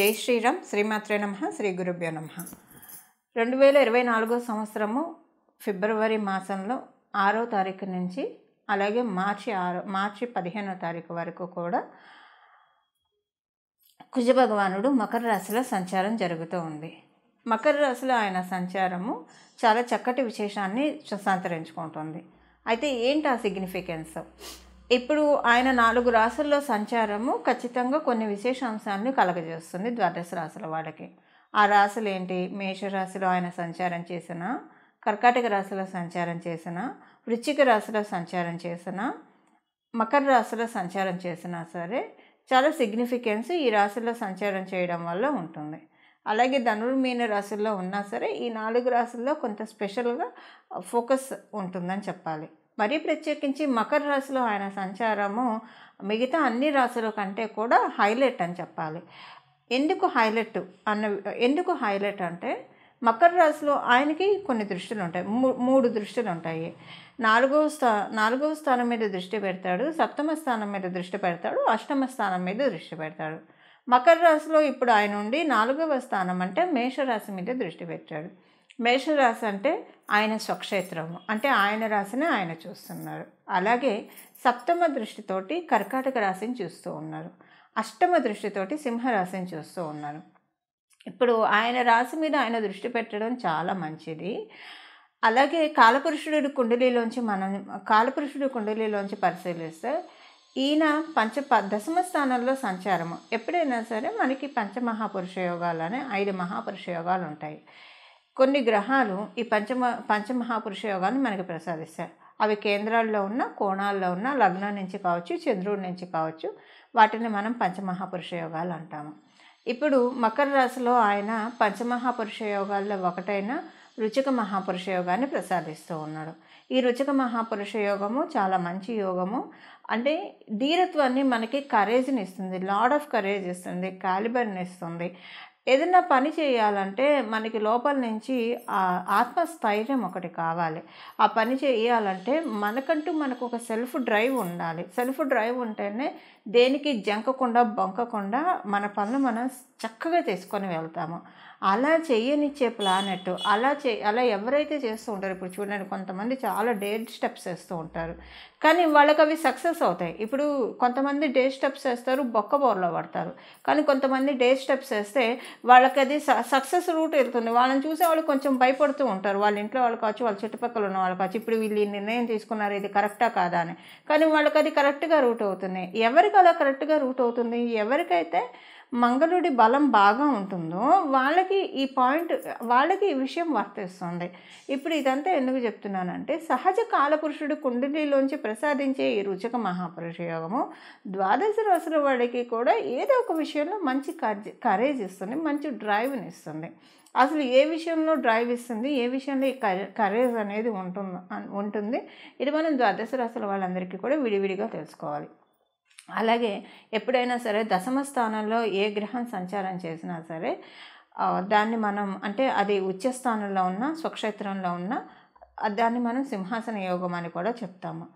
జై శ్రీరామ్. శ్రీమాత్రే నమః. శ్రీ గురుభ్యో నమః. 2024 సంవత్సరము ఫిబ్రవరి మాసంలో 6వ తారీఖు నుంచి అలాగే మార్చి 15వ తారీఖు వరకు కూడా కుజ భగవానుడు మకర రాశిలో సంచారం జరుగుతూ ఉంది. మకర రాశిలో ఆయన సంచారము చాలా చక్కటి విశేషాన్ని సంతరించుకుంటుంది. అయితే ఏంటి ఆ సిగ్నిఫికెన్స్? ఇప్పుడు ఆయన 4 రాశుల్లో సంచారము ఖచ్చితంగా కొన్ని విశేషాంశాలను కలగజేస్తుంది ద్వాదశ రాశుల వాళ్ళకి. ఆ రాశులు ఏంటి? మేషరాశిలో ఆయన సంచారం చేసిన, కర్కాటక రాశిలో సంచారం చేసిన, వృశ్చిక రాశిలో సంచారం చేసిన, మకర రాశిలో సంచారం చేసినా సరే చాలా సిగ్నిఫికెన్స్ ఈ రాశుల్లో సంచారం చేయడం వల్ల ఉంటుంది. అలాగే ధనుర్మీన రాశుల్లో ఉన్నా సరే ఈ 4 రాశుల్లో కొంత స్పెషల్గా ఫోకస్ ఉంటుందని చెప్పాలి. మరీ ప్రత్యేకించి మకర రాశిలో ఆయన సంచారము మిగతా అన్ని రాశుల కంటే కూడా హైలైట్ అని చెప్పాలి. ఎందుకు హైలైట్ అంటే మకర రాశిలో ఆయనకి కొన్ని దృష్టిలు ఉంటాయి, 3 దృష్టిలు ఉంటాయి. 4వ స్థానం మీద దృష్టి పెడతాడు, 7వ స్థానం మీద దృష్టి పెడతాడు, 8వ స్థానం మీద దృష్టి పెడతాడు. మకర రాశిలో ఇప్పుడు ఆయన ఉండి 4వ స్థానం అంటే మేషరాశి మీద దృష్టి పెట్టాడు. మేషరాశి అంటే ఆయన స్వక్షేత్రము, అంటే ఆయన రాశిని ఆయన చూస్తున్నారు. అలాగే 7వ దృష్టితోటి కర్కాటక రాశిని చూస్తూ ఉన్నారు, 8వ దృష్టితోటి సింహరాశిని చూస్తూ ఉన్నారు. ఇప్పుడు ఆయన రాశి మీద ఆయన దృష్టి పెట్టడం చాలా మంచిది. అలాగే కాలపురుషుడి కుండలిలోంచి పరిశీలిస్తే ఈయన దశమ స్థానంలో సంచారము. ఎప్పుడైనా సరే మనకి పంచమహాపురుష యోగాలనే 5 మహాపురుష యోగాలు ఉంటాయి. కొన్ని గ్రహాలు ఈ పంచమహాపురుష యోగాన్ని మనకి ప్రసాదిస్తాయి. అవి కేంద్రాల్లో ఉన్న, కోణాల్లో ఉన్న, లగ్నం నుంచి కావచ్చు, చంద్రుడి నుంచి కావచ్చు, వాటిని మనం పంచమహాపురుష యోగాలు అంటాము. ఇప్పుడు మకర రాశిలో ఆయన పంచమహాపురుష యోగాల్లో ఒకటైన రుచిక మహాపురుష యోగాన్ని ప్రసాదిస్తూ ఉన్నాడు. ఈ రుచిక మహాపురుష యోగము చాలా మంచి యోగము. అంటే ధీరత్వాన్ని మనకి కరేజ్ని ఇస్తుంది, లాడ్ ఆఫ్ కరేజ్ ఇస్తుంది, కాలిబర్ని ఇస్తుంది. ఏదైనా పని చేయాలంటే మనకి లోపల నుంచి ఆత్మస్థైర్యం ఒకటి కావాలి. ఆ పని చేయాలంటే మనకు ఒక సెల్ఫ్ డ్రైవ్ ఉండాలి. సెల్ఫ్ డ్రైవ్ ఉంటేనే దేనికి జంకకుండా బొంకకుండా మన పనులు మనం చక్కగా తీసుకొని వెళ్తాము. అలా చేయనిచ్చే ప్లానెట్ అలా ఎవరైతే చేస్తూ ఉంటారో, ఇప్పుడు చూడండి కొంతమంది చాలా డేర్ స్టెప్స్ వేస్తూ ఉంటారు, కానీ వాళ్ళకి అవి సక్సెస్ అవుతాయి. ఇప్పుడు కొంతమంది డేర్ స్టెప్స్ వేస్తారు, బొక్కబోర్లో పడతారు. కానీ కొంతమంది డేర్ స్టెప్స్ వేస్తే వాళ్ళకి అది సక్సెస్ రూట్ వెళ్తుంది. వాళ్ళని చూసే వాళ్ళు కొంచెం భయపడుతూ ఉంటారు, వాళ్ళ ఇంట్లో వాళ్ళు కావచ్చు, వాళ్ళ చుట్టుపక్కల ఉన్న వాళ్ళు కావచ్చు. ఇప్పుడు వీళ్ళు ఈ నిర్ణయం తీసుకున్నారు, ఇది కరెక్టా కాదా అని. కానీ వాళ్ళకి అది కరెక్ట్గా రూట్ అవుతుంది. ఎవరికి అలా కరెక్ట్గా రూట్ అవుతుంది? ఎవరికైతే మంగళుడి బలం బాగా ఉంటుందో వాళ్ళకి ఈ విషయం వర్తిస్తుంది. ఇప్పుడు ఇదంతా ఎందుకు చెప్తున్నానంటే, సహజ కాలపురుషుడు కుండలిలోంచి ప్రసాదించే ఈ రుచిక మహాపురుష యోగము ద్వాదశ రాశుల వాడికి కూడా ఏదో ఒక విషయంలో మంచి కరేజ్ ఇస్తుంది, మంచి డ్రైవ్ని ఇస్తుంది. అసలు ఏ విషయంలో డ్రైవ్ ఇస్తుంది, ఏ విషయంలో ఈ కరేజ్ అనేది ఉంటుంది ఇది మనం ద్వాదశ రాశుల వాళ్ళందరికీ కూడా విడివిడిగా తెలుసుకోవాలి. అలాగే ఎప్పుడైనా సరే దశమ స్థానంలో ఏ గ్రహం సంచారం చేసినా సరే దాన్ని మనం, అంటే అది ఉచ్చస్థానంలో ఉన్న, స్వక్షేత్రంలో ఉన్న, దాన్ని మనం సింహాసన యోగం అని కూడా చెప్తాము.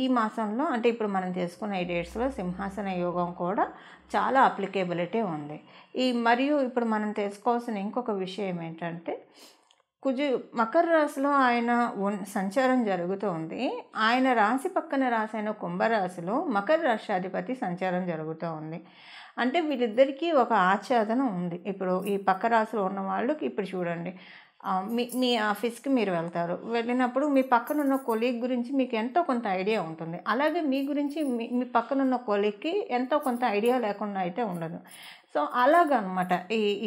ఈ మాసంలో, అంటే ఇప్పుడు మనం తీసుకున్న ఈ డేట్స్లో సింహాసన యోగం కూడా చాలా అప్లికేబిలిటీ ఉంది. మరియు ఇప్పుడు మనం తెలుసుకోవాల్సిన ఇంకొక విషయం ఏంటంటే, మకర రాశిలో ఆయన సంచారం జరుగుతూ ఉంది. ఆయన రాశి పక్కన రాశి అయిన కుంభరాశిలో మకర రాష్ట్రాధిపతి సంచారం జరుగుతూ ఉంది. అంటే వీళ్ళిద్దరికీ ఒక ఆచ్ఛాదన ఉంది. ఇప్పుడు ఈ పక్క రాశిలో ఉన్న వాళ్ళకి ఇప్పుడు చూడండి, మీ ఆఫీస్కి మీరు వెళ్ళినప్పుడు మీ పక్కనున్న కొలీగ్ గురించి మీకు ఎంతో కొంత ఐడియా ఉంటుంది. అలాగే మీ గురించి మీ పక్కనున్న కొలీగ్కి ఎంతో కొంత ఐడియా లేకుండా అయితే ఉండదు. సో అలాగనమాట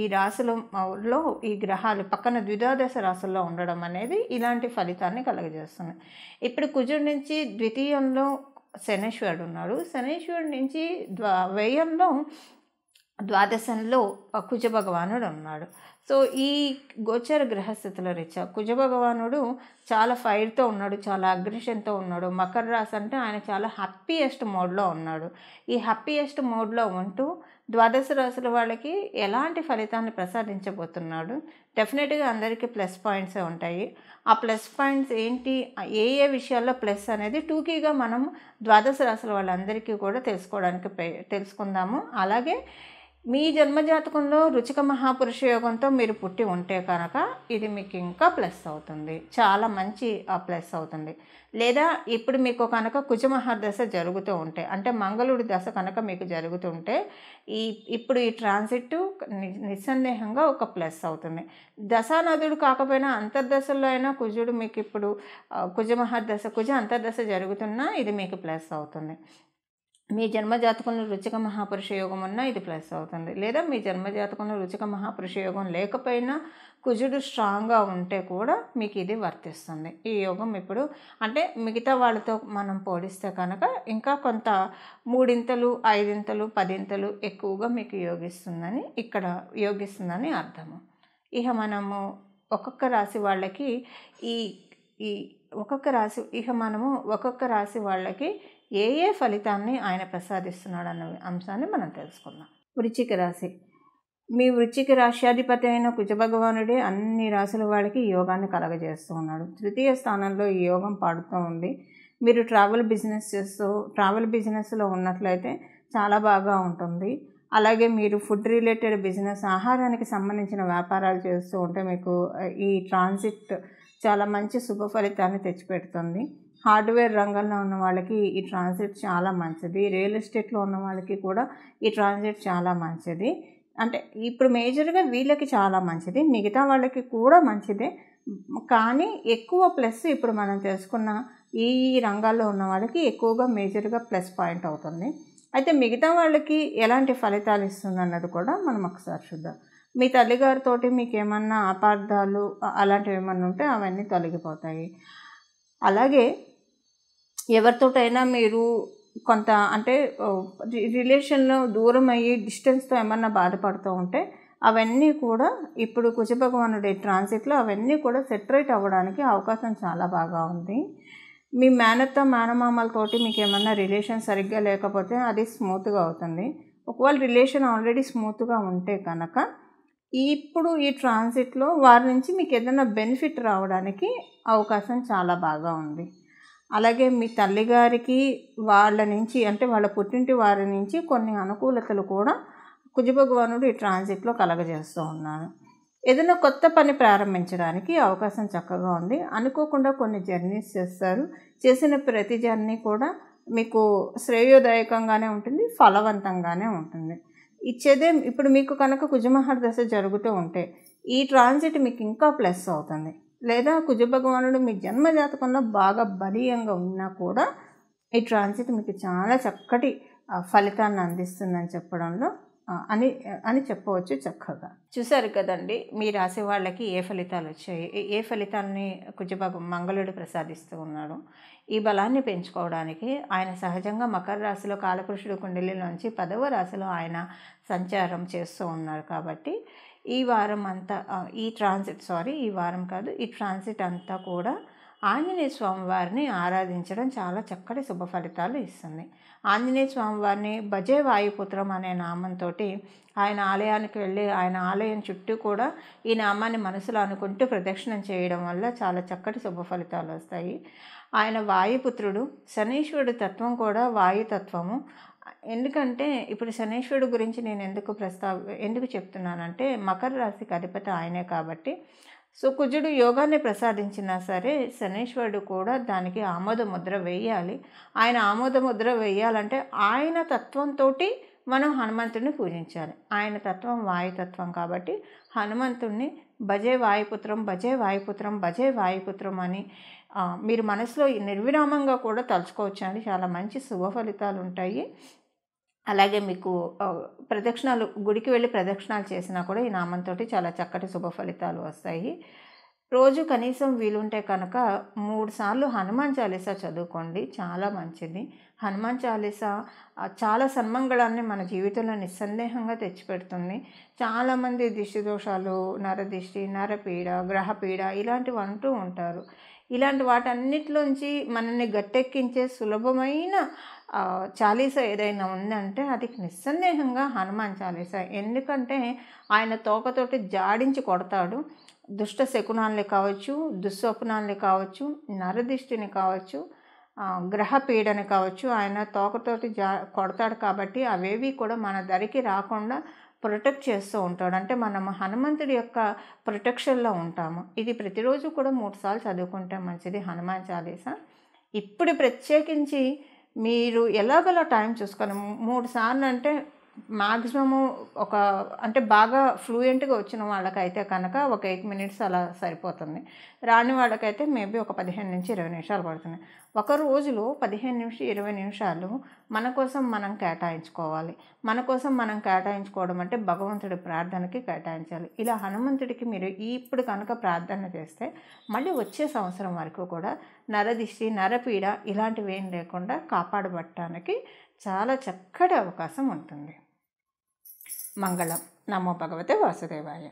ఈ రాశులలో ఈ గ్రహాలు పక్కన ద్విదాదశ రాశుల్లో ఉండడం అనేది ఇలాంటి ఫలితాన్ని కలుగజేస్తుంది. ఇప్పుడు కుజుడి నుంచి ద్వితీయంలో శనేశ్వరుడు ఉన్నాడు, శనేశ్వరుడి నుంచి వ్యయంలో ద్వాదశంలో కుజ భగవానుడు ఉన్నాడు. సో ఈ గోచర గ్రహస్థితుల రీత్యా కుజ భగవానుడు చాలా ఫైర్తో ఉన్నాడు, చాలా అగ్రెషన్తో ఉన్నాడు. మకర రాశి అంటే ఆయన చాలా హ్యాపీయెస్ట్ మోడ్లో ఉన్నాడు. ఈ హ్యాపీయెస్ట్ మోడ్లో ఉంటూ ద్వాదశ రాశుల వాళ్ళకి ఎలాంటి ఫలితాన్ని ప్రసాదించబోతున్నాడు? డెఫినెట్గా అందరికీ ప్లస్ పాయింట్సే ఉంటాయి. ఆ ప్లస్ పాయింట్స్ ఏంటి, ఏ విషయాల్లో ప్లస్ అనేది టూకీగా మనం ద్వాదశ రాశుల వాళ్ళందరికీ కూడా తెలుసుకుందాము. అలాగే మీ జన్మజాతకంలో రుచిక మహాపురుష యోగంతో మీరు పుట్టి ఉంటే కనుక ఇది మీకు ఇంకా ప్లస్ అవుతుంది, చాలా మంచి ప్లస్ అవుతుంది. లేదా ఇప్పుడు మీకు కనుక కుజమహాదశ జరుగుతూ ఉంటే, అంటే మంగళుడి దశ కనుక మీకు జరుగుతుంటే ఇప్పుడు ఈ ట్రాన్సిట్ నిస్సందేహంగా ఒక ప్లస్ అవుతుంది. దశానదుడు కాకపోయినా అంతర్దశల్లో అయినా కుజుడు మీకు ఇప్పుడు కుజమహాదశ కుజ అంతర్దశ జరుగుతున్నా ఇది మీకు ప్లస్ అవుతుంది. మీ జన్మజాతకంలో రుచిక మహాపురుష యోగం ఉన్నా ఇది ప్లస్ అవుతుంది. లేదా మీ జన్మజాతకంలో రుచిక మహాపురుష యోగం లేకపోయినా కుజుడు స్ట్రాంగ్గా ఉంటే కూడా మీకు ఇది వర్తిస్తుంది. ఈ యోగం ఇప్పుడు అంటే మిగతా వాళ్ళతో మనం పోలిస్తే కనుక ఇంకా కొంత 3 5 10 ఎక్కువగా మీకు యోగిస్తుందని అర్థము. ఇక మనము ఒక్కొక్క రాశి వాళ్ళకి ఒక్కొక్క రాశి వాళ్ళకి ఏ ఫలితాన్ని ఆయన ప్రసాదిస్తున్నాడు అన్న అంశాన్ని మనం తెలుసుకుందాం. వృశ్చిక రాశి. మీ వృశ్చిక రాశ్యాధిపతి అయిన కుజభగవానుడే అన్ని రాశుల వాళ్ళకి యోగాన్ని కలగజేస్తూ ఉన్నాడు. 3వ స్థానంలో ఈ యోగం పాడుతూ ఉంది. మీరు ట్రావెల్ బిజినెస్లో ఉన్నట్లయితే చాలా బాగా ఉంటుంది. అలాగే మీరు ఫుడ్ రిలేటెడ్ బిజినెస్, ఆహారానికి సంబంధించిన వ్యాపారాలు చేస్తూ ఉంటే మీకు ఈ ట్రాన్సిట్ చాలా మంచి శుభ ఫలితాన్ని తెచ్చిపెడుతుంది. హార్డ్వేర్ రంగంలో ఉన్న వాళ్ళకి ఈ ట్రాన్సిట్ చాలా మంచిది. రియల్ ఎస్టేట్లో ఉన్న వాళ్ళకి కూడా ఈ ట్రాన్సిట్ చాలా మంచిది. అంటే ఇప్పుడు మేజర్గా వీళ్ళకి చాలా మంచిది, మిగతా వాళ్ళకి కూడా మంచిదే. కానీ ఎక్కువ ప్లస్ ఇప్పుడు మనం తెలుసుకున్న ఈ రంగాల్లో ఉన్న వాళ్ళకి ఎక్కువగా మేజర్గా ప్లస్ పాయింట్ అవుతుంది. అయితే మిగతా వాళ్ళకి ఎలాంటి ఫలితాలు ఇస్తుంది అన్నది కూడా మనం ఒకసారి చూద్దాం. మీ తల్లిగారితోటి మీకు ఏమన్నా అపార్థాలు అలాంటివి ఏమన్నా ఉంటే అవన్నీ తొలగిపోతాయి. అలాగే ఎవరితోటైనా మీరు కొంత అంటే రిలేషన్లో దూరం అయ్యి డిస్టెన్స్తో ఏమన్నా బాధపడుతూ ఉంటే అవన్నీ కూడా ఇప్పుడు కుజభగవానుడి ట్రాన్సిట్లో అవన్నీ కూడా సెటరేట్ అవ్వడానికి అవకాశం చాలా బాగా ఉంది. మీ మేనమామలతోటి మీకు ఏమన్నా రిలేషన్ సరిగ్గా లేకపోతే అది స్మూత్గా అవుతుంది. ఒకవేళ రిలేషన్ ఆల్రెడీ స్మూత్గా ఉంటే కనుక ఇప్పుడు ఈ ట్రాన్సిట్లో వారి నుంచి మీకు ఏదైనా బెనిఫిట్ రావడానికి అవకాశం చాలా బాగా ఉంది. అలాగే మీ తల్లిగారికి వాళ్ళ నుంచి అంటే వాళ్ళ పుట్టింటి వారి నుంచి కొన్ని అనుకూలతలు కూడా కుజభగవానుడు ఈ ట్రాన్సిట్లో కలగజేస్తూ ఉన్నాడు. ఏదైనా కొత్త పని ప్రారంభించడానికి అవకాశం చక్కగా ఉంది. అనుకోకుండా కొన్ని జర్నీస్ చేస్తారు. చేసిన ప్రతి జర్నీ కూడా మీకు శ్రేయోదాయకంగానే ఉంటుంది, ఫలవంతంగానే ఉంటుంది. ఇచ్చేదే ఇప్పుడు మీకు కనుక కుజమహాదశ జరుగుతూ ఉంటే ఈ ట్రాన్సిట్ మీకు ఇంకా ప్లస్ అవుతుంది. లేదా కుజభగవానుడు మీ జన్మజాతకంలో బాగా బలీయంగా ఉన్నా కూడా ఈ ట్రాన్సిట్ మీకు చాలా చక్కటి ఫలితాన్ని అందిస్తుందని చెప్పడంలో అని చెప్పవచ్చు చక్కగా. చూశారు కదండి మీ రాశి వాళ్ళకి ఏ ఫలితాలు వచ్చాయి, ఏ ఫలితాలని మంగళుడు ప్రసాదిస్తూ ఉన్నాడు. ఈ బలాన్ని పెంచుకోవడానికి ఆయన సహజంగా మకర రాశిలో కాలపురుషుడు కుండలిలోంచి 10వ రాశిలో ఆయన సంచారం చేస్తూ ఉన్నారు. కాబట్టి ఈ వారం అంతా కూడా ఆంజనేయ స్వామివారిని ఆరాధించడం చాలా చక్కటి శుభ ఫలితాలు ఇస్తుంది. ఆంజనేయ స్వామివారిని భజే వాయుపుత్రం అనే నామంతో ఆయన ఆలయానికి వెళ్ళి ఆయన ఆలయం చుట్టూ కూడా ఈ నామాన్ని మనసులో అనుకుంటూ ప్రదక్షిణం చేయడం వల్ల చాలా చక్కటి శుభ ఫలితాలు వస్తాయి. ఆయన వాయుపుత్రుడు. శనీశ్వరుడు తత్వం కూడా వాయుతత్వము. ఎందుకంటే ఇప్పుడు శనీశ్వరుడు గురించి నేను ఎందుకు చెప్తున్నానంటే మకర రాశికి అధిపతి ఆయనే కాబట్టి. సో కుజుడు యోగాన్ని ప్రసాదించినా సరే శనీశ్వరుడు కూడా దానికి ఆమోద ముద్ర వేయాలి. ఆయన ఆమోద ముద్ర వేయాలంటే ఆయన తత్వంతో మనం హనుమంతుడిని పూజించాలి. ఆయన తత్వం వాయుతత్వం కాబట్టి హనుమంతుడిని భజే వాయుపుత్రం భజే వాయుపుత్రం భజే వాయుపుత్రం అని మీరు మనసులో నిర్విరామంగా కూడా తలుచుకోవచ్చు అండి. చాలా మంచి శుభ ఫలితాలు ఉంటాయి. అలాగే మీకు గుడికి వెళ్ళి ప్రదక్షిణాలు చేసినా కూడా ఈ నామంతో చాలా చక్కటి శుభ ఫలితాలు వస్తాయి. రోజు కనీసం వీలుంటే కనుక 3 సార్లు హనుమాన్ చాలీసా చదువుకోండి, చాలా మంచిది. హనుమాన్ చాలీసా చాలా సన్మంగళాన్ని మన జీవితంలో నిస్సందేహంగా తెచ్చిపెడుతుంది. చాలామంది దిష్టి దోషాలు, నరదిష్టి, నరపీడ, గ్రహపీడ ఇలాంటివి అంటూ ఉంటారు. ఇలాంటి వాటన్నిటిలోంచి మనల్ని గట్టెక్కించే సులభమైన చాలీసా ఏదైనా ఉందంటే అది నిస్సందేహంగా హనుమాన్ చాలీసా. ఎందుకంటే ఆయన తోకతోటి జాడించి కొడతాడు. దుష్ట శకునాల్ని కావచ్చు, దుస్వప్నాల్ని కావచ్చు, నరదిష్టిని కావచ్చు, గ్రహపీడని కావచ్చు ఆయన తోకతోటి కొడతాడు. కాబట్టి అవేవి కూడా మన దరికి రాకుండా ప్రొటెక్ట్ చేస్తూ ఉంటాడు. అంటే మనం హనుమంతుడి యొక్క ప్రొటెక్షన్‌లో ఉంటాము. ఇది ప్రతిరోజు కూడా 3 సార్లు చదువుకుంటే మంచిది హనుమాన్ చాలీసా. ఇప్పుడు ప్రత్యేకించి మీరు ఎలాగోలా టైం చూసుకొని 3 సార్లు అంటే మాక్సిమము ఒక అంటే బాగా ఫ్లూయెంట్‌గా వచ్చిన వాళ్ళకైతే కనుక ఒక 8 మినిట్స్ అలా సరిపోతుంది. రాని వాళ్ళకైతే మేబీ ఒక 15-20 నిమిషాలు పడుతుంది. ఒక రోజులో 15-20 నిమిషాలు మన కోసం మనం కేటాయించుకోవాలి. మన కోసం మనం కేటాయించుకోవడం అంటే భగవంతుడి ప్రార్థనకి కేటాయించాలి. ఇలా హనుమంతుడికి మీరు ఇప్పుడు కనుక ప్రార్థన చేస్తే మళ్ళీ వచ్చే సంవత్సరం వరకు కూడా నరదిష్టి, నరపీడ ఇలాంటివేం లేకుండా కాపాడబడటానికి చాలా చక్కటి అవకాశం ఉంటుంది. మంగళం. నమో భగవతే వాసుదేవాయ.